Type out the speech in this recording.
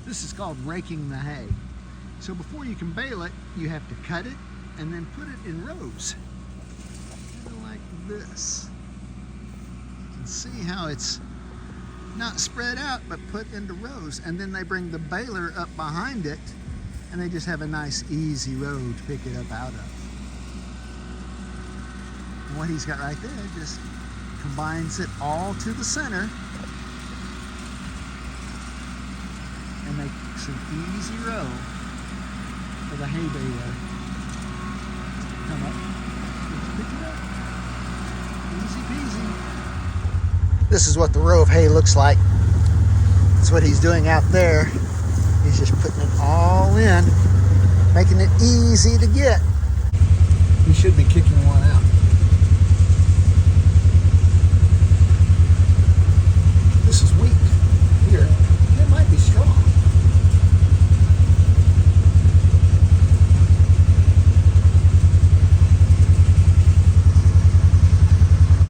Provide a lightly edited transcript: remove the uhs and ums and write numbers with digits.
This is called raking the hay. So before you can bale it, you have to cut it and then put it in rows, kind of like this. You can see how it's not spread out, but put into rows. And then they bring the baler up behind it, and they just have a nice, easy row to pick it up out of. And what he's got right there just combines it all to the center and makes an easy row for the hay baler. Come up, just pick it up. Easy peasy. This is what the row of hay looks like. That's what he's doing out there. He's just putting it all in, making it easy to get. He should be kicking one out.